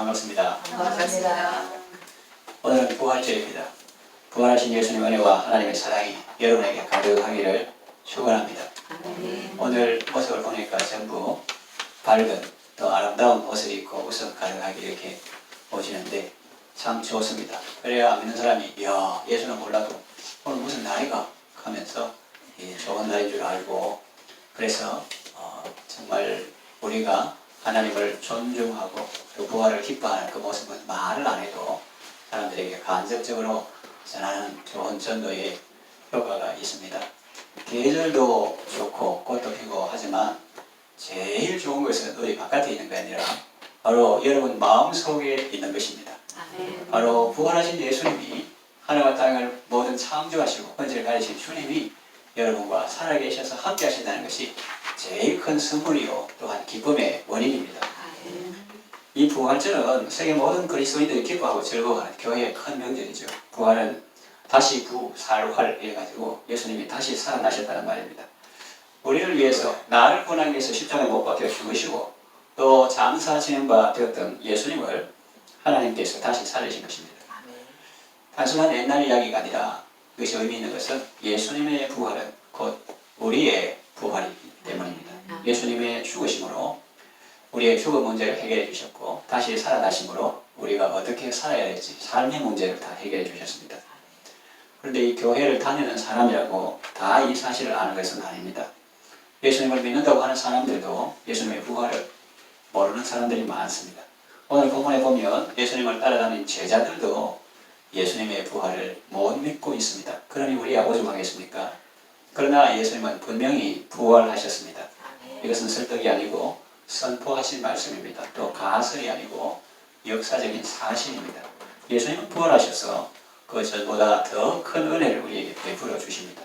반갑습니다. 반갑습니다. 오늘은 부활절입니다. 부활하신 예수님 은혜와 하나님의 사랑이 여러분에게 가득하기를 축원합니다. 오늘 모습을 보니까 전부 밝은 또 아름다운 옷을 입고 웃음 가득하게 이렇게 오시는데 참 좋습니다. 그래야 안 믿는 사람이 야 예수는 몰라도 오늘 무슨 날이가 하면서 좋은 날인 줄 알고 그래서 정말 우리가 하나님을 존중하고 또 부활을 기뻐하는 그 모습은 말을 안 해도 사람들에게 간접적으로 전하는 좋은 전도의 효과가 있습니다. 계절도 좋고 꽃도 피고 하지만 제일 좋은 것은 우리 바깥에 있는 게 아니라 바로 여러분 마음속에 있는 것입니다. 바로 부활하신 예수님이 하늘과 땅을 모든 창조하시고 번제를 가리신 주님이 여러분과 살아계셔서 함께 하신다는 것이 제일 큰 선물이요 또한 기쁨의 원인입니다. 이 부활절은 세계 모든 그리스도인들이 기뻐하고 즐거워하는 교회의 큰 명절이죠. 부활은 다시 부살활 이래가지고 예수님이 다시 살아나셨다는 말입니다. 우리를 위해서 나를 구원하기 위해서 십자가에 못 박혀 죽으시고 또 장사 진행 바 되었던 예수님을 하나님께서 다시 살리신 것입니다. 단순한 옛날 이야기가 아니라 그것이 의미 있는 것은 예수님의 부활은 곧 우리의 부활이기 때문입니다. 예수님의 죽으심으로 우리의 죽음 문제를 해결해 주셨고 다시 살아나심으로 우리가 어떻게 살아야 될지 삶의 문제를 다 해결해 주셨습니다. 그런데 이 교회를 다니는 사람이라고 다 이 사실을 아는 것은 아닙니다. 예수님을 믿는다고 하는 사람들도 예수님의 부활을 모르는 사람들이 많습니다. 오늘 본문에 보면 예수님을 따라다니는 제자들도 예수님의 부활을 못 믿고 있습니다. 그러니 우리가 오죽하겠습니까? 그러나 예수님은 분명히 부활하셨습니다. 이것은 설득이 아니고 선포하신 말씀입니다. 또 가설이 아니고 역사적인 사실입니다. 예수님은 부활하셔서 그 전보다 더 큰 은혜를 우리에게 베풀어 주십니다.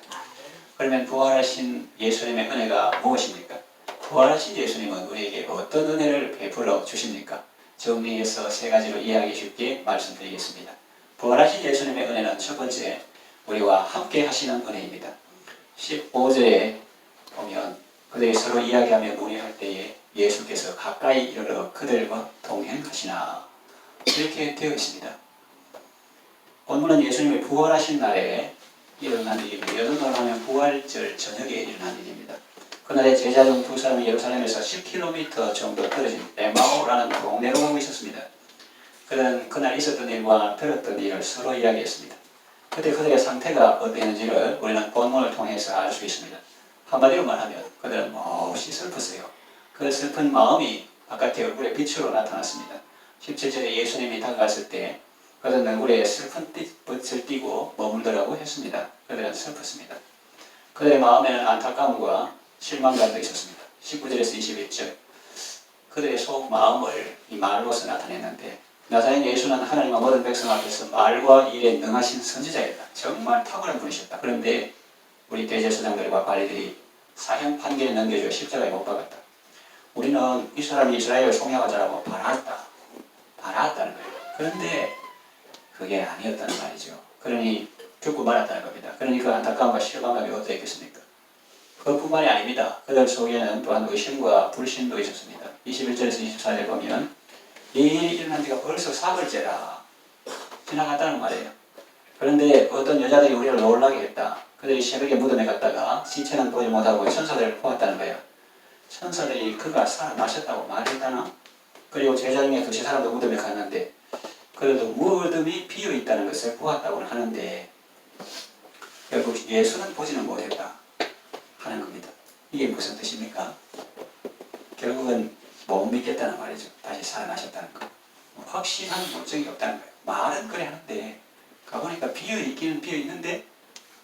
그러면 부활하신 예수님의 은혜가 무엇입니까? 부활하신 예수님은 우리에게 어떤 은혜를 베풀어 주십니까? 정리해서 세 가지로 이해하기 쉽게 말씀드리겠습니다. 부활하신 예수님의 은혜는 첫 번째, 우리와 함께 하시는 은혜입니다. 15절에 보면 그들이 서로 이야기하며 문의할 때에 예수께서 가까이 이르러 그들과 동행하시나 이렇게 되어 있습니다. 본문은 예수님이 부활하신 날에 일어난 일입니다. 여덟날 하면 부활절 저녁에 일어난 일입니다. 그날에 제자 중 두 사람이 예루살렘에서 10km 정도 떨어진 에마오라는 동네로 가고 있었습니다. 그들은 그날 있었던 일과 들었던 일을 서로 이야기했습니다. 그때 그들의 상태가 어땠는지를 우리는 본문을 통해서 알 수 있습니다. 한마디로 말하면 그들은 몹시 슬펐어요. 그 슬픈 마음이 바깥의 얼굴의 빛으로 나타났습니다. 17절에 예수님이 다가갔을 때 그들은 얼굴에 슬픈 빛을 띠고 머물더라고 했습니다. 그들은 슬펐습니다. 그들의 마음에는 안타까움과 실망감도 있었습니다. 19절에서 21절 그들의 속 마음을 이 말로서 나타냈는데 나사렛 예수는 하나님과 모든 백성 앞에서 말과 일에 능하신 선지자였다. 정말 탁월한 분이셨다. 그런데 우리 대제사장들과 관리들이 사형 판결에 넘겨줘 십자가에 못 박았다. 우리는 이 사람이 이스라엘을 송양하자라고 바라았다는 거예요. 그런데 그게 아니었다는 말이죠. 그러니 죽고 말았다는 겁니다. 그러니까 안타까움과 실망감이 어떠했겠습니까? 그뿐만이 아닙니다. 그들 속에는 또한 의심과 불신도 있었습니다. 21절에서 24절 보면 이 일이 일어난 지가 벌써 사흘째라 지나갔다는 말이에요. 그런데 어떤 여자들이 우리를 놀라게 했다. 그들이 새벽에 무덤에 갔다가 시체는 보지 못하고 천사들을 보았다는 거예요. 천사들이 그가 살아나셨다고 말했다나? 그리고 제자 중에 그 세 사람도 무덤에 갔는데 그래도 무덤이 비어있다는 것을 보았다고 하는데 결국 예수는 보지는 못했다 하는 겁니다. 이게 무슨 뜻입니까? 결국은 못 믿겠다는 말이죠. 다시 살아나셨다는 거. 확신한 물증이 없다는 거예요. 말은 그래 하는데 가보니까 비어있기는 비어있는데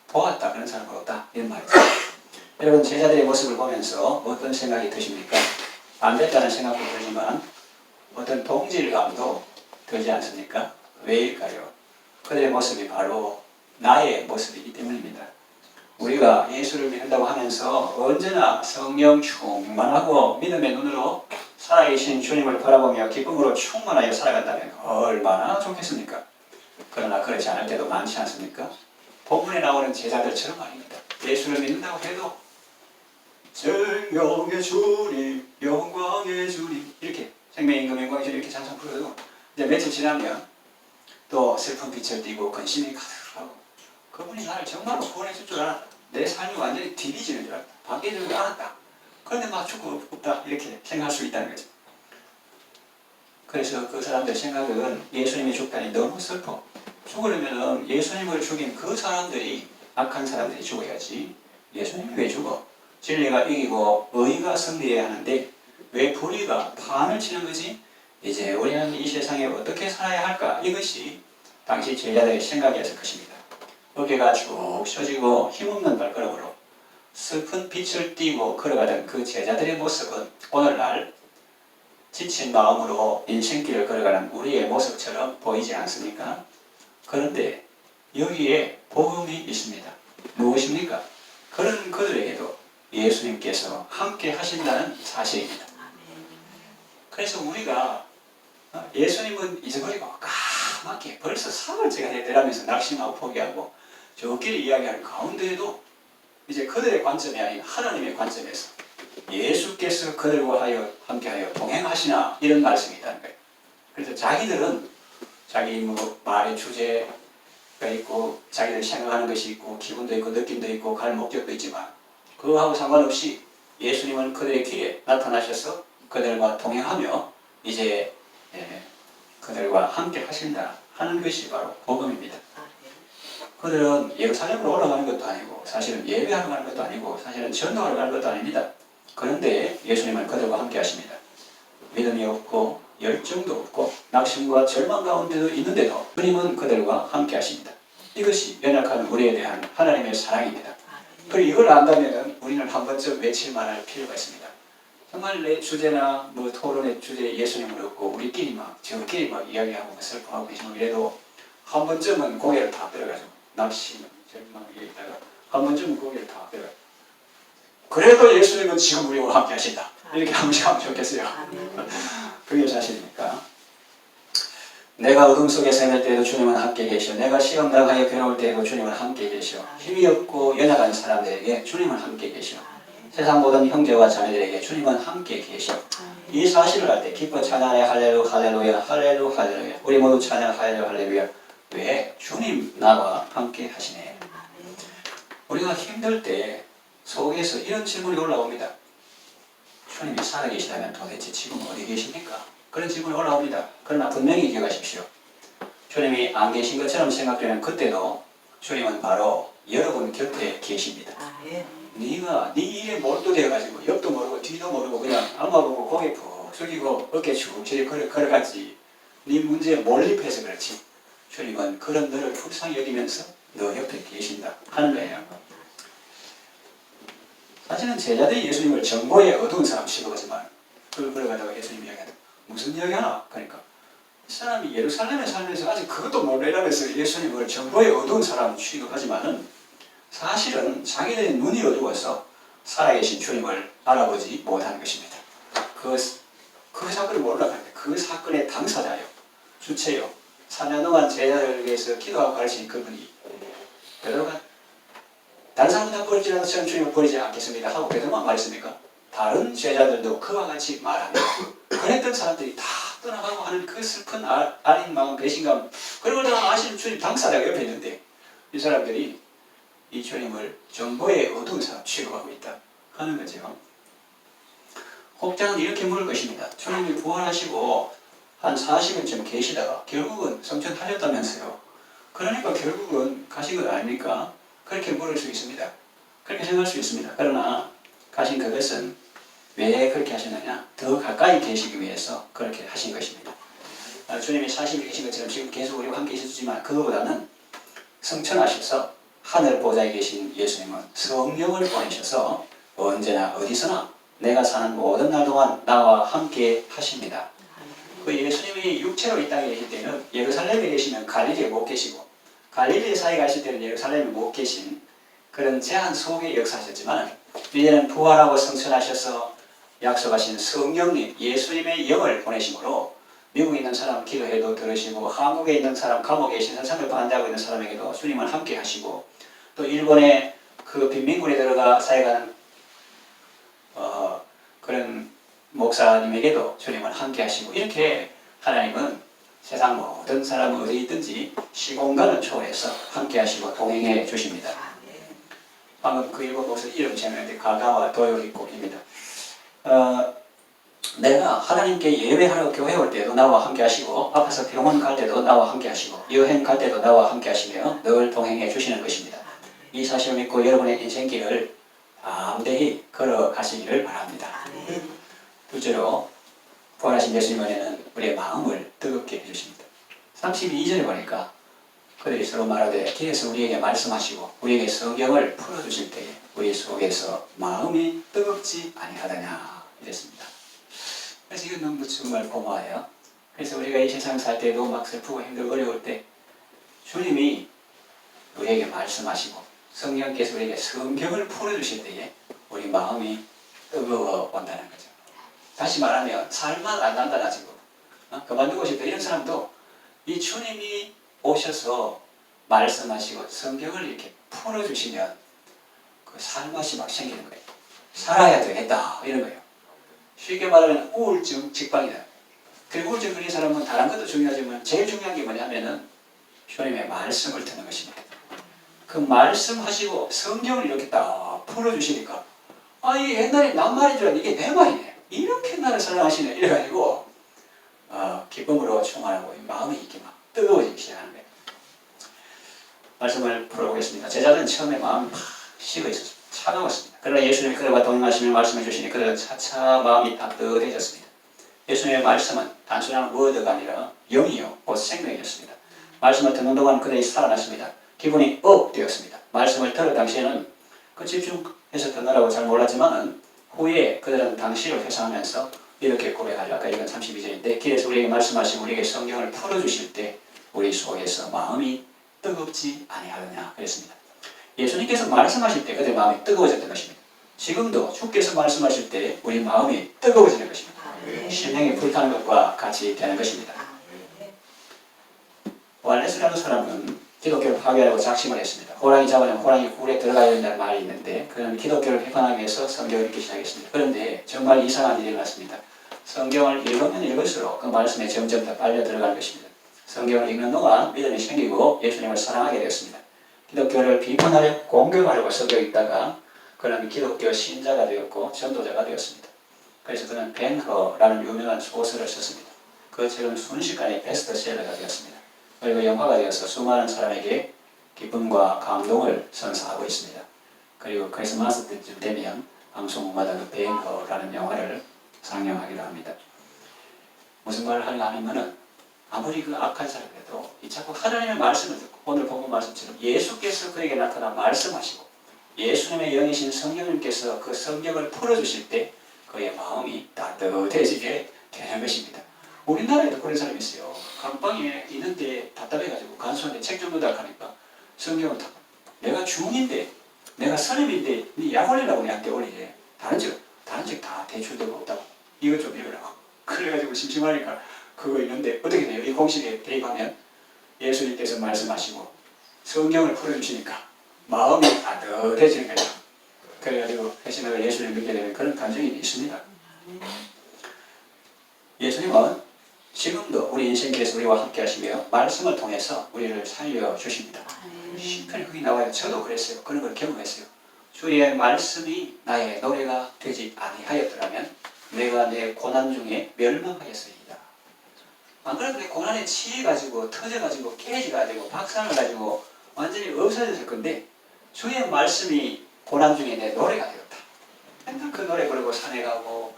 보았다 그런 사람은 없다 이런 말이죠. 여러분 제자들의 모습을 보면서 어떤 생각이 드십니까? 안 됐다는 생각도 들지만 어떤 동질감도 들지 않습니까? 왜일까요? 그들의 모습이 바로 나의 모습이기 때문입니다. 우리가 예수를 믿는다고 하면서 언제나 성령 충만하고 믿음의 눈으로 살아계신 주님을 바라보며 기쁨으로 충만하게 살아간다면 얼마나 좋겠습니까? 그러나 그렇지 않을 때도 많지 않습니까? 본문에 나오는 제자들처럼 아닙니다. 예수를 믿는다고 해도 생명의 주님, 영광의 주님 이렇게 생명의 임금 영광의 주님 이렇게 찬송 부르도 이제 며칠 지나면 또 슬픈 빛을 띠고 근심이 가득하고 그분이 나를 정말로 구원해 줄 줄 알았다. 내 삶이 완전히 뒤비지는 줄 알았다. 바뀌는 줄 알았다. 그런데 막 죽고 없다 이렇게 생각할 수 있다는 거죠. 그래서 그 사람들 생각은 예수님이 죽다니 너무 슬퍼. 죽으려면 예수님을 죽인 그 사람들이 악한 사람들이 죽어야지 예수님이 왜 죽어? 진리가 이기고 의가 승리해야 하는데 왜 불의가 판을 치는 거지? 이제 우리는 이 세상에 어떻게 살아야 할까? 이것이 당시 제자들의 생각이었을 것입니다. 어깨가 쭉 처지고 힘없는 발걸음으로 슬픈 빛을 띠고 걸어가던 그 제자들의 모습은 오늘날 지친 마음으로 인생길을 걸어가는 우리의 모습처럼 보이지 않습니까? 그런데 여기에 복음이 있습니다. 무엇입니까? 그런 그들에게도 예수님께서 함께 하신다는 사실입니다. 그래서 우리가 예수님은 잊어버리고 까맣게 벌써 사흘째가 되더라면서 낙심하고 포기하고 저끼리 이야기하는 가운데에도 이제 그들의 관점이 아닌 하나님의 관점에서 예수께서 그들과 함께하여 동행하시나 이런 말씀이 있다는 거예요. 그래서 자기들은 자기 말의 주제가 있고 자기들 생각하는 것이 있고 기분도 있고 느낌도 있고 갈 목적도 있지만 그거하고 상관없이 예수님은 그들의 길에 나타나셔서 그들과 동행하며 이제 그들과 함께 하신다 하는 것이 바로 복음입니다. 그들은 예루살렘으로 올라가는 것도 아니고 사실은 예배하러 가는 것도 아니고 사실은 전도하러 가는 것도 아닙니다. 그런데 예수님은 그들과 함께 하십니다. 믿음이 없고 열정도 없고 낙심과 절망 가운데도 있는데도 주님은 그들과 함께 하십니다. 이것이 연약한 우리에 대한 하나님의 사랑입니다. 그리고 이걸 안다면 우리는 한 번쯤 외칠만 할 필요가 있습니다. 정말 내 주제나 토론의 주제에 예수님을 얻고 우리끼리 저끼리 이야기하고 슬퍼하고 이래도 한 번쯤은 고개를 다 들어가지고 낙심, 절망 이랬다가 한 번쯤은 고개를 다 들어가요. 그래도 예수님은 지금 우리와 함께 하신다. 이렇게 한 번씩 하면 좋겠어요. 그게 사실입니까? 내가 어둠 속에 헤맬 때에도 주님은 함께 계셔. 내가 시험 당하여 괴로울 때에도 주님은 함께 계셔. 힘이 없고 연약한 사람들에게 주님은 함께 계셔. 세상 모든 형제와 자매들에게 주님은 함께 계셔. 이 사실을 알 때 기뻐 찬양해 할렐루야 할렐루야 할렐루야 할렐루야. 우리 모두 찬양 할렐루야 할렐루야. 왜? 주님 나와 함께 하시네. 우리가 힘들 때 속에서 이런 질문이 올라옵니다. 주님이 살아계시다면 도대체 지금 어디 계십니까? 그런 질문이 올라옵니다. 그러나 분명히 기억하십시오. 주님이 안 계신 것처럼 생각되는 그때도 주님은 바로 여러분 곁에 계십니다. 네가 네 일에 몰두되어가지고 옆도 모르고 뒤도 모르고 그냥 악마 보고 고개 푹 숙이고 어깨 축축히 걸어갔지. 네 문제에 몰입해서 그렇지. 주님은 그런 너를 불쌍히 여기면서 너 옆에 계신다 하는 거예요. 사실은 제자들이 예수님을 정보에 어두운 사람 취급하지만 그걸 걸어가다가 예수님이 이야기하다 무슨 이야기하나? 그러니까 이 사람이 예루살렘에 살면서 아직 그것도 모르라면서 예수님을 정보에 어두운 사람 취급하지만은 사실은 자기들의 눈이 어두워서 살아계신 주님을 알아보지 못하는 것입니다. 그 사건을 몰라가는데 그 사건의 당사자요, 주체요, 3년 동안 제자들을 위해서 기도하고 가르친 그분이 베드로가 다른 사람은 다 버리지라도 저는 주님을 버리지 않겠습니다 하고 베드로만 말했습니까? 다른 제자들도 그와 같이 말합니다. 그랬던 사람들이 다 떠나가고 하는 그 슬픈 아린 마음, 배신감, 그리고 다 아시는 주님 당사자가 옆에 있는데 이 사람들이 이 주님을 정보에 어두운 사람 취급하고 있다 하는 거죠. 혹자는 이렇게 물을 것입니다. 주님이 부활하시고 한 40일쯤 계시다가 결국은 성천하셨다면서요. 그러니까 결국은 가신 것 아닙니까? 그렇게 물을 수 있습니다. 그렇게 생각할 수 있습니다. 그러나 가신 그것은 왜 그렇게 하셨느냐? 더 가까이 계시기 위해서 그렇게 하신 것입니다. 주님이 40일 계신 것처럼 지금 계속 우리와 함께 있으시지만 그거보다는 성천하셔서 하늘 보좌에 계신 예수님은 성령을 보내셔서 언제나 어디서나 내가 사는 모든 날 동안 나와 함께 하십니다. 그 예수님이 육체로 이 땅에 계실 때는 예루살렘에 계시면 갈릴리에 못 계시고 갈릴리에 사이 가실 때는 예루살렘에 못 계신 그런 제한 속에 역사하셨지만 이제는 부활하고 성천하셔서 약속하신 성령님 예수님의 영을 보내심으로 미국에 있는 사람 기도해도 들으시고 한국에 있는 사람 감옥에 계신 세상을 반대하고 있는 사람에게도 주님은 함께 하시고 또 일본의 그 빈민군에 들어가 사역하는 그런 목사님에게도 주님은 함께 하시고 이렇게 하나님은 세상 모든 사람 어디 있든지 시공간을 초월해서 함께 하시고 동행해 주십니다. 방금 그 읽은 곳을 이름 제명인데 가가와 도요리코입니다. 내가 하나님께 예배하러 교회 올 때도 나와 함께 하시고 아파서 병원 갈 때도 나와 함께 하시고 여행 갈 때도 나와 함께 하시며 늘 동행해 주시는 것입니다. 이 사실을 믿고 여러분의 인생길을 담대히 걸어가시기를 바랍니다. 둘째로 부활하신 예수님 안에는 우리의 마음을 뜨겁게 해주십니다. 32절에 보니까 그들이 서로 말하되 길에서 우리에게 말씀하시고 우리에게 성경을 풀어주실 때에 우리 속에서 마음이 뜨겁지 아니하더냐 이랬습니다. 그래서 이건 너무 정말 고마워요. 그래서 우리가 이 세상 살 때도 막 슬프고 힘들고 어려울 때 주님이 우리에게 말씀하시고 성령께서 우리에게 성경을 풀어주실 때에 우리 마음이 뜨거워 온다는 거죠. 다시 말하면 살만 안 난다나 지금 그만두고 싶다 이런 사람도 이 주님이 오셔서 말씀하시고 성경을 이렇게 풀어주시면 그 살맛이 막 생기는 거예요. 살아야 되겠다 이런 거예요. 쉽게 말하면 우울증 직방이다. 그리고 우울증 걸린 사람은 다른 것도 중요하지만 제일 중요한 게 뭐냐면은 주님의 말씀을 듣는 것입니다. 그 말씀하시고 성경을 이렇게 딱 풀어주시니까 이게 옛날에 남 말인 줄 알았는데 이게 내 말이네. 이렇게 나를 사랑하시네. 이래가지고 기쁨으로 충만하고 마음이 이렇게 막 뜨거워지기 시작하는 거예요. 말씀을 풀어보겠습니다. 제자들은 처음에 마음이 팍 식어 있었습니다. 차가웠습니다. 그러나 예수님이 그들과 동행하시며 말씀해 주시니 그들은 차차 마음이 따뜻해졌습니다. 예수님의 말씀은 단순한 워드가 아니라 영이요 곧 생명이었습니다. 말씀을 듣는 동안 그들이 살아났습니다. 기분이 업 되었습니다. 말씀을 들을 당시에는 그 집중해서 듣느라고 잘 몰랐지만 후에 그들은 당시를 회상하면서 이렇게 고백하죠. 아까 이건 32절인데 길에서 우리에게 말씀하시고 우리에게 성경을 풀어주실 때 우리 속에서 마음이 뜨겁지 아니하느냐 그랬습니다. 예수님께서 말씀하실 때 그들의 마음이 뜨거워졌던 것입니다. 지금도 주께서 말씀하실 때 우리 마음이 뜨거워지는 것입니다. 심령이 불타는 것과 같이 되는 것입니다. 왈레스라는 사람은 기독교를 파괴하려고 작심을 했습니다. 호랑이 잡으면 호랑이 굴에 들어가야 된다는 말이 있는데 그는 기독교를 비판하기 위해서 성경을 읽기 시작했습니다. 그런데 정말 이상한 일이 일어났습니다. 성경을 읽으면 읽을수록 그 말씀에 점점 더 빨려 들어가는 것입니다. 성경을 읽는 동안 믿음이 생기고 예수님을 사랑하게 되었습니다. 기독교를 비판하려 공격하려고 섞여 있다가 그는 기독교 신자가 되었고 전도자가 되었습니다. 그래서 그는 벤허라는 유명한 소설을 썼습니다. 그 책은 순식간에 베스트셀러가 되었습니다. 그리고 영화가 되어서 수많은 사람에게 기쁨과 감동을 선사하고 있습니다. 그리고 크리스마스 때쯤 되면 방송마다 그 벤허라는 영화를 상영하기도 합니다. 무슨 말을 하는가 하면은 아무리 그 악한 사람이라도 이 자꾸 하나님의 말씀을 듣고 오늘 본문 말씀처럼 예수께서 그에게 나타나 말씀하시고 예수님의 영이신 성령님께서 그 성경을 풀어주실 때 그의 마음이 따뜻해지게 되는 것입니다. 우리나라에도 그런 사람이 있어요. 감방에 있는데 답답해가지고 간수한테 책 좀 넣으라 하니까 성경을 다 내가 중인데 내가 선임인데 네 약 올리라고 내한테 올리래. 다른 책 다 대출되고 없다고 이것 좀 읽으라고. 그래가지고 심심하니까 그거 있는데 어떻게 돼요? 이 공식에 대입하면 예수님께서 말씀하시고 성경을 풀어주시니까 마음이 따뜻해지는 거죠. 그래가지고 회심하고 예수님을 믿게 되는 그런 감정이 있습니다. 예수님은 지금도 우리 인생길에서 우리와 함께 하시며 말씀을 통해서 우리를 살려주십니다. 시편에 거기 나와요. 저도 그랬어요. 그런 걸 경험했어요. 주의 말씀이 나의 노래가 되지 아니하였더라면 내가 내 고난 중에 멸망하였으리이다. 안 그래도 내 고난에 치여가지고 터져가지고 깨져가지고 박살을 가지고 완전히 없어졌을 건데 주의 말씀이 고난 중에 내 노래가 되었다. 맨날 그 노래 부르고 산에 가고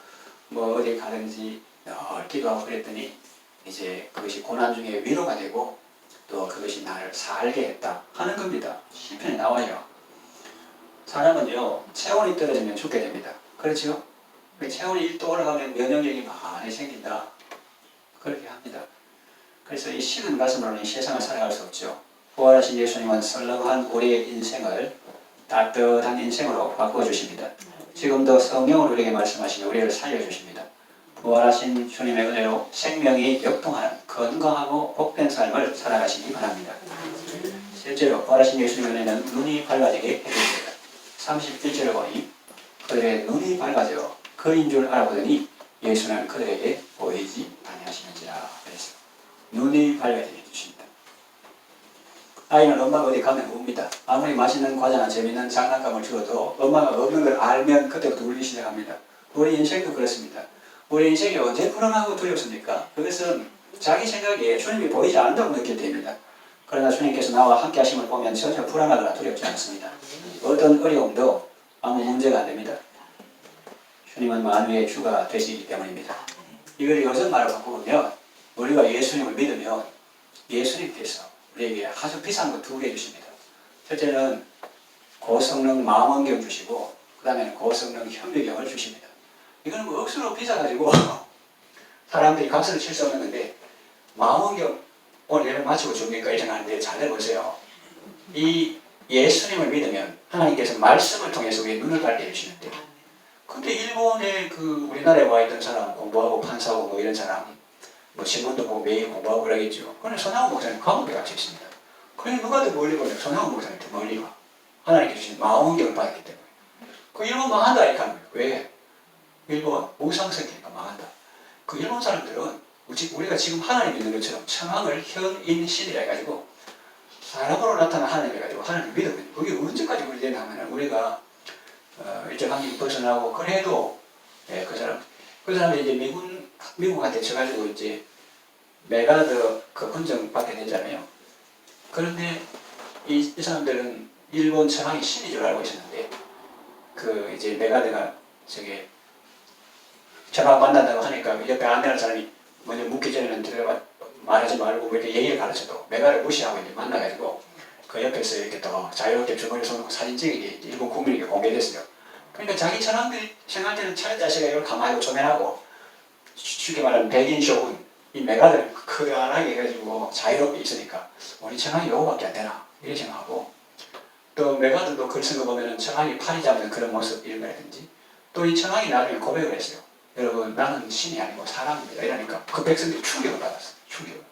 뭐 어디 가든지 늘 기도하고 그랬더니 이제 그것이 고난 중에 위로가 되고 또 그것이 나를 살게 했다 하는 겁니다. 시편에 나와요. 사람은요 체온이 떨어지면 죽게 됩니다. 그렇죠? 체온이 1도 올라가면 면역력이 많이 생긴다. 그렇게 합니다. 그래서 이 식은 가슴으로는 이 세상을 살아갈 수 없죠. 부활하신 예수님은 썰렁한 우리의 인생을 따뜻한 인생으로 바꿔주십니다. 지금도 성령으로 우리에게 말씀하시며 우리를 살려주십니다. 부활하신 주님의 은혜로 생명이 역동하는 건강하고 복된 삶을 살아가시기 바랍니다. 실제로 부활하신 예수님의 은혜는 눈이 밝아지게 해줍니다. 31절을 보니 그들의 눈이 밝아져 그인 줄 알아보더니 예수는 그들에게 보이지 아니하시는지라 그랬어요. 눈이 밝아지게 해주십니다. 아이는 엄마가 어디 가면 웁니다. 아무리 맛있는 과자나 재미있는 장난감을 주어도 엄마가 없는 걸 알면 그때부터 울기 시작합니다. 우리 인생도 그렇습니다. 우리 인생이 언제 불안하고 두렵습니까? 그것은 자기 생각에 주님이 보이지 않는다고 느낄 때입니다. 그러나 주님께서 나와 함께 하심을 보면 전혀 불안하거나 두렵지 않습니다. 어떤 어려움도 아무 문제가 안 됩니다. 주님은 만유의 주가 되시기 때문입니다. 이걸 요즘 말로 바꾸면 우리가 예수님을 믿으면 예수님께서 우리에게 아주 비싼 거 2개 주십니다. 첫째는 고성능 망원경 주시고 그 다음에는 고성능 현미경을 주십니다. 이거는 뭐 억수로 비싸가지고 사람들이 값을 칠 수 없는 건데 망원경 오늘 예를 마치고 줍니까? 이렇게 하는데 잘 해보세요. 이 예수님을 믿으면 하나님께서 말씀을 통해서 우리의 눈을 밝게 해주시는데 근데 일본에 그 우리나라에 와 있던 사람 공부하고 판사하고 뭐 이런 사람 뭐 신문도 보고 매일 공부하고 그러겠죠. 그런데 손양원 목사님 감옥에 갇혀 있습니다. 그런데 누가 더 멀리 보면 손양원 목사님 더 멀리 와. 하나님께서 주신 망원경을 받았기 때문에. 그 일본 망한다 이렇게 하는 거예요. 왜? 일본 우상성이니까 망한다. 그 일본 사람들은 우리가 지금 하나님 믿는 것처럼 천황을 현인신이라 해가지고 사람으로 나타난 하나님 해가지고 하나님 믿으면 그게 언제까지 우리 되나 하면 우리가 일정 한계 벗어나고 그래도 그 사람이 이제 미국한테 쳐가지고 이제 메가드 그 헌정 받게 되잖아요. 그런데 이 사람들은 일본 천황이 신인 줄 알고 있었는데 그 이제 메가드가 저기 천황 만난다고 하니까 옆에 안내하는 사람이 먼저 묻기 전에는 들어가 말하지 말고 이렇게 얘기를 가르쳐도 메가를 무시하고 이제 만나가지고 그 옆에서 이렇게 또 자유롭게 주머니에 손놓고 사진 찍은 게 일본 국민에게 공개됐어요. 그러니까 자기 천황들이 생각할 때는 차례 자식가 이걸 가만히 조면하고 쉽게 말하면 백인 쇼군 이 메가드를 크하게 해가지고 자유롭게 있으니까 우리 천황이 요거밖에 안 되나 이렇게 생각하고 또 메가드도 글 쓴 거 보면은 천황이 팔이 잡는 그런 모습 이런 거라든지 또 이 천황이 나중에 고백을 했어요. 여러분 나는 신이 아니고 사람입니다. 이러니까 그 백성들이 충격을 받았어요. 충격을.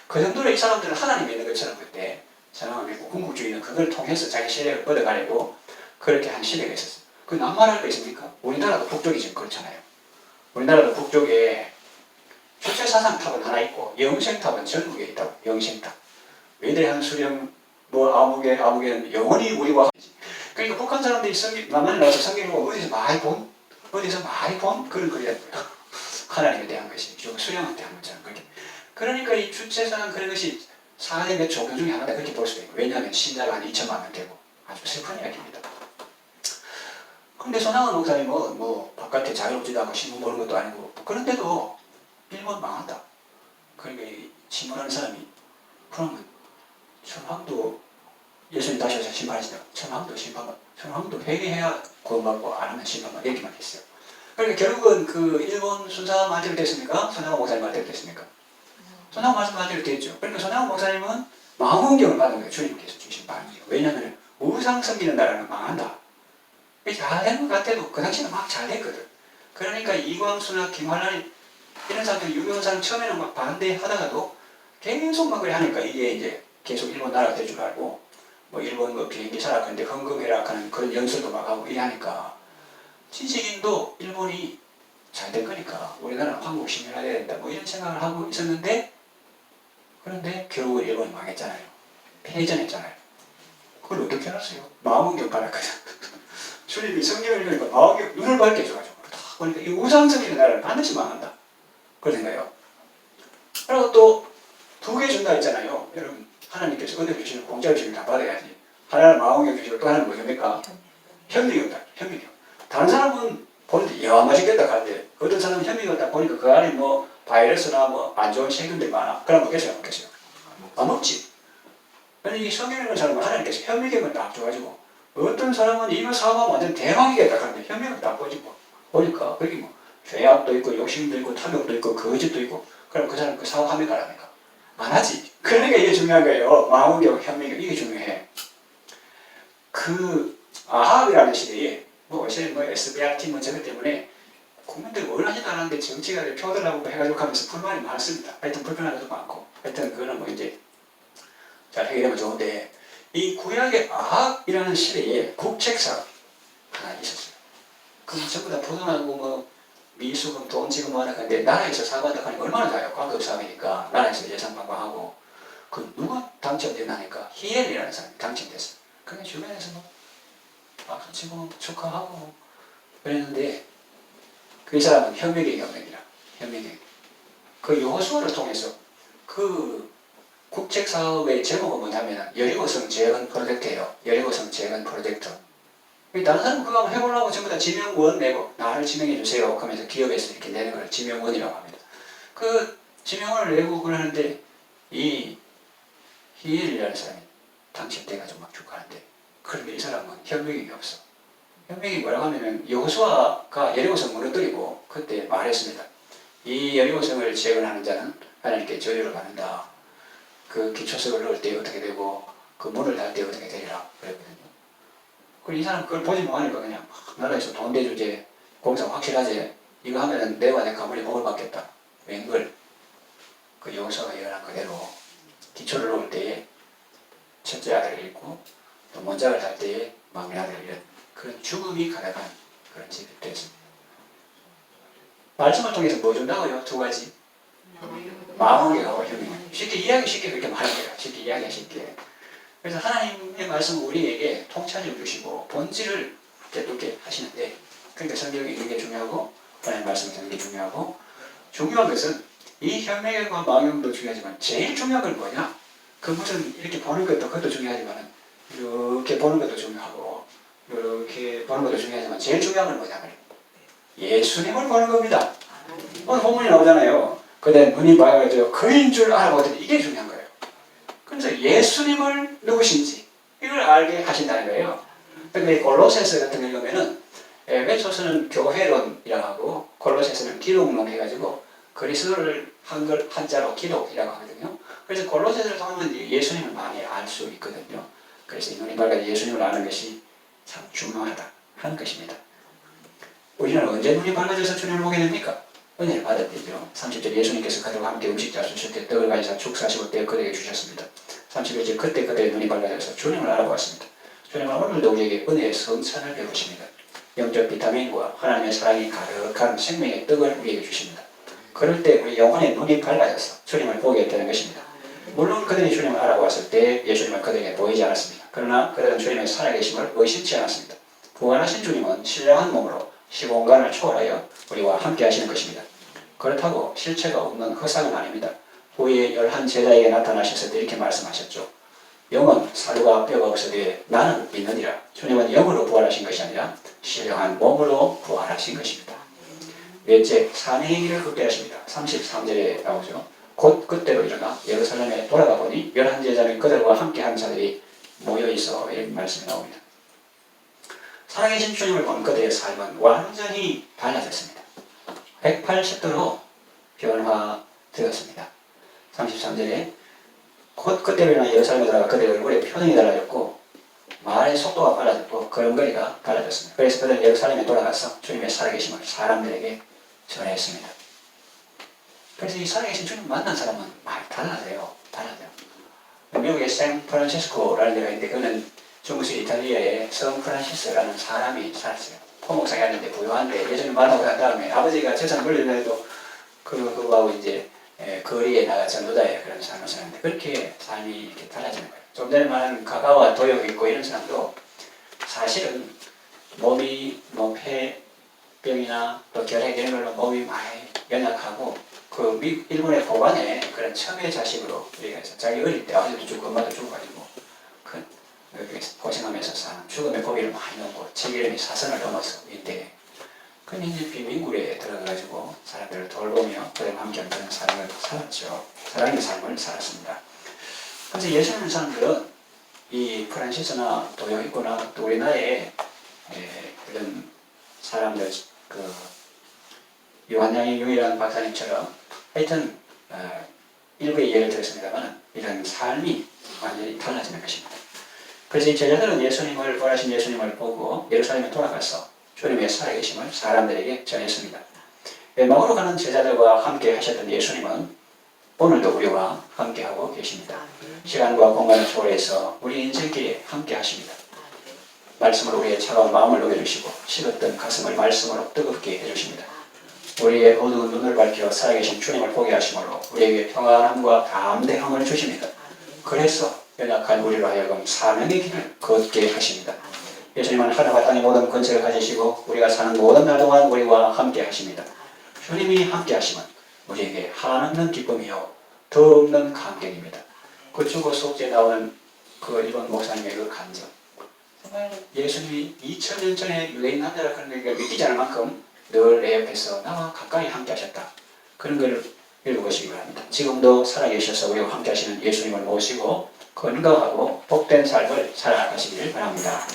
그 정도로 이 사람들은 하나님 믿는 것처럼 그때 천황을 믿고 궁극주의는 그걸 통해서 자기 세력을 뻗어가려고 그렇게 한 시대가 있었어요. 그 남말할 거 있습니까? 우리나라도 북쪽이 지금 그렇잖아요. 우리나라도 북쪽에 주체사상탑은 하나 있고 영생탑은 전국에 있다고. 영생탑. 외대한 수령 뭐 아무개는 영원히 우리와 그러니까 북한 사람들이 남한에 나와서 성경을 보고 어디서 많이 본 그런 글이었고요. 하나님에 대한 것이 수령한테 대한 것처럼 그렇게. 그러니까 이 주체사상 그런 것이 4대 몇 종교 중에 하나다 그렇게 볼 수도 있고 왜냐하면 신자가 한 2천만 명 되고 아주 슬픈 이야기입니다. 근데 손양원 목사님은 뭐 바깥에 자유롭지도 않고 신문 보는 것도 아니고 그런데도 일본 망한다. 그러니까 신문하는 사람이 그러면 천황도 예수님 다시 와서 심판하시다. 천황도 회개해야 구원받고 안 하면 심판만 이렇게만 했어요. 그러니까 결국은 그 일본 순사 마대로 됐습니까? 손양원 목사님 마대로 됐습니까? 손양원 마대로 됐죠. 그러니까 손양원 목사님은 망원경을 받은 거예요. 주님께서 주신 망원경. 왜냐하면 우상 섬기는 나라는 망한다. 잘된 것 같아도 그 당시에는 막 잘됐거든. 그러니까 이광수나 김환란이 이런 사람들 유명한 사람 처음에는 막 반대하다가도 계속 막 그래 하니까 이게 이제 계속 일본 나라가 될 줄 알고 뭐 일본 뭐 비행기 사락하는데 헌금해라 하는 그런 연설도 막 하고 이래 하니까 친식인도 일본이 잘 된 거니까 우리나라는 한국 신뢰해야 된다 뭐 이런 생각을 하고 있었는데 그런데 결국은 일본이 망했잖아요. 패전했잖아요. 그걸 어떻게 해놨어요? 망원경 받았거든. 주님이 성경을 읽으니까 망원경 눈을 밝게 해줘가지고 딱 보니까 이 우상성이는 나라를 반드시 망한다. 그러니까요. 그리고 또 2개 준다 했잖아요. 여러분 하나님께서 은혜 주시는 공짜 주시면 다 받아야지. 하나는 망원경 주시고 또 하나는 뭐입니까? 현미경이다. 현미경. 다른 사람은 보는데 이야 맛있겠다 하는데 어떤 사람은 현미경 딱 보니까 그 안에 뭐 바이러스나 뭐 안 좋은 세균들이 많아. 그럼 먹겠어요? 안 먹겠어요? 안 먹지. 그런데 이 성경 읽는 사람은 하나님께서 현미경을 딱 줘가지고 어떤 사람은 이거 사고하면 완전 대박이겠다 하는데 현미경 딱 보니까 거기 뭐 죄악도 있고 욕심도 있고 탐욕도 있고 거짓도 있고 그럼 그 사람 그 사고하면 가랍니까? 안 하지. 그러니까 이게 중요한 거예요. 망원경, 현미경 이게 중요해. 그 아합이라는 시대에 뭐 어제 뭐 SBRT 뭐 저것 때문에 국민들이 뭘 하지도 않았는데 정치가 표들하고 해가지고 하면서 불만이 많습니다. 하여튼 불편한 것도 많고 하여튼 그거는 뭐 이제 잘 해결하면 좋은데 이 구약의 아합이라는 시대에 국책사 하나 있었어요. 그 전부 다 포도나무 미수금 돈 지금 뭐 하나 근데 나라에서 사고한다 하니까 얼마나 잘해요. 관급 사업이니까 나라에서 예산 방방하고 그 누가 당첨됐나니까 히엘이라는 사람이 당첨됐어. 그냥 주변에서 뭐 박수 치고 축하하고 그랬는데 그 사람은 혁명의 혁명이라 혁명의 그 여호수아를 통해서 그 국책사업의 제목은 뭐냐면 여리고성 재건 프로젝트예요. 여리고성 재건 프로젝트. 다른 사람은 그거 한번 해보려고 전부 다 지명원 내고 나를 지명해 주세요 하면서 기업에서 이렇게 내는 걸 지명원이라고 합니다. 그 지명원을 내고 그러는데 이 히엘이라는 사람이 당첨돼가지고 막 축하하는데 그런데 이 사람은 혈맹이 없어. 혈맹이 뭐라고 하면 여호수아가 여리고성 무너뜨리고 그때 말했습니다. 이 여리고성을 재건하는 자는 하나님께 저주를 받는다. 그 기초석을 넣을 때 어떻게 되고 그 문을 닫을 때 어떻게 되리라 그랬거든요. 이 사람 그걸 보지 못하니까 그냥 나라에서 돈 대주제 공사 확실하지 이거 하면은 내와 내 가문이 복을 받겠다. 웬걸 그 여호수아가 예언한 그대로 기초를 놓을 때에 첫째 아들을 잃고 또 먼작을 달 때에 막내 아들을 잃은 그런 죽음이 가득한 그런 집이 됐습니다. 말씀을 통해서 뭐 준다고요? 두 가지 마음에하고 혁명. 쉽게 이야기 쉽게 그렇게 말하는 거예요. 쉽게 이야기가 쉽게. 그래서 하나님의 말씀은 우리에게 통찰을 주시고 본질을 깨닫게 하시는데 그러니까 성경이 있는 게 중요하고 하나님의 말씀을 듣는 게 중요하고 중요한 것은 이 혈맹과 마음도 중요하지만 제일 중요한 건 뭐냐? 그 무슨 이렇게 보는 것도 그것도 중요하지만 이렇게 보는 것도 중요하고 이렇게 보는 것도 중요하지만 제일 중요한 건 뭐냐면 예수님을 보는 겁니다. 오늘 본문이 나오잖아요. 그때 눈이 밝아져 그인 줄 알아보더니 이게 중요한 거예요. 그래서 예수님을 누구신지 이걸 알게 하신다는 거예요. 그런데 골로새서 같은 걸 보면은 에베소서는 교회론이라고 하고 골로새서는 기록론 해가지고 그리스도를 한자로 기록이라고 하거든요. 그래서 골로새서를 통하면 예수님을 많이 알 수 있거든요. 그래서 이 눈이 밝아져 예수님을 아는 것이 참 중요하다 하는 것입니다. 우리는 언제 눈이 밝아져서 주님을 보게 됩니까? 은혜를 받을 때죠. 30절 예수님께서 그들과 함께 음식 잡수실 때 떡을 가지사 축사하시고 때 그들에게 주셨습니다. 31절 그때 그들의 눈이 밝아져서 주님을 알아보았습니다. 주님은 오늘도 우리에게 은혜의 성찬을 베푸십니다. 영적 비타민과 하나님의 사랑이 가득한 생명의 떡을 우리에게 주십니다. 그럴 때 우리 영혼의 눈이 밝아져서 주님을 보게 되는 것입니다. 물론 그들이 주님을 알아보았을 때 예수님은 그들에게 보이지 않았습니다. 그러나 그들은 주님의 살아계심을 의심치 않았습니다. 부활하신 주님은 신령한 몸으로 시공간을 초월하여 우리와 함께 하시는 것입니다. 그렇다고 실체가 없는 허상은 아닙니다. 후에 11 제자에게 나타나셔서 이렇게 말씀하셨죠. 영은 살과 뼈가 없으되 나는 있느니라. 주님은 영으로 부활하신 것이 아니라 신령한 몸으로 부활하신 것입니다. 넷째, 산행기를 극대하십니다. 33절에 나오죠. 곧 그때로 일어나 예루살렘에 돌아가 보니 11 제자는 그들과 함께한 자들이 모여있어 이런 말씀이 나옵니다. 살아계신 주님을 본 그들의 삶은 완전히 달라졌습니다. 180도로 변화되었습니다. 33절에 곧 그때로 일어나 예루살렘에 돌아가 그들의 얼굴에 표정이 달라졌고 말의 속도가 빨라졌고 걸음걸이가 달라졌습니다. 그래서 그들은 예루살렘에 돌아가서 주님의 살아계심을 사람들에게 전했습니다. 그래서 이 살아계신 주님 만난 사람은 많이 달라져요. 미국의 샌프란시스코라는 데가 있는데 그는 중국식 이탈리아의 샌프란시스라는 사람이 살았어요. 포목상이었는데 부유한데 예전에 만나고 난 다음에 아버지가 재산 물리려 해도 그거하고 이제 거리에 나가 전도자예요. 그런 삶을 사는데 그렇게 삶이 이렇게 달라지는 거예요. 좀 전에 말한 가가와 도역 있고 이런 사람도 사실은 몸이 뭐 폐병이나 또 결핵 이런 걸로 몸이 많이 연약하고 그 일본의 고관에 그런 첨예 자식으로 우리가 해서 자기 어릴 때 아버지도 죽고 엄마도 죽어가지고 고생하면서 사는 죽음의 고비를 많이 넘고 체계름이 사선을 넘어서 이때 근데 이제 비민굴에 들어가가지고 사람들을 돌보며 그들과 함께하는 그런 삶을 살았죠. 사랑의 삶을 살았습니다. 그래서 예수님 사람들은 이 프란시스나 또 여기 있거나 또 우리나라에 그런 사람들 그 요한양의 유일한 박사님처럼 하여튼 일부의 예를 들었습니다만 이런 삶이 완전히 달라지는 것입니다. 그래서 이 제자들은 예수님을 부활하신 예수님을 보고 예루살렘에 돌아가서 주님의 살아계심을 사람들에게 전했습니다. 마음으로 가는 제자들과 함께 하셨던 예수님은 오늘도 우리와 함께하고 계십니다. 시간과 공간을 초월해서 우리 인생길에 함께 하십니다. 말씀으로 우리의 차가운 마음을 녹여주시고 식었던 가슴을 말씀으로 뜨겁게 해주십니다. 우리의 어두운 눈을 밝혀 살아계신 주님을 보게 하심으로 우리에게 평안함과 담대함을 주십니다. 그래서 연약한 우리로 하여금 사명의 길을 걷게 하십니다. 예수님은 하늘과 땅의 모든 권세를 가지시고 우리가 사는 모든 날 동안 우리와 함께 하십니다. 주님이 함께 하시면 우리에게 한없는 기쁨이요 더없는 감격입니다. 그 주고 속죄에 나오는 그 일본 목사님의 그 감정, 정말 예수님이 2000년 전에 유대인 남자라 그런 얘기를 믿기지 않을 만큼 늘 내 옆에서 나와 가까이 함께 하셨다. 그런 걸 읽어보시기 바랍니다. 지금도 살아계셔서 우리와 함께 하시는 예수님을 모시고 건강하고 복된 삶을 살아가시길 바랍니다.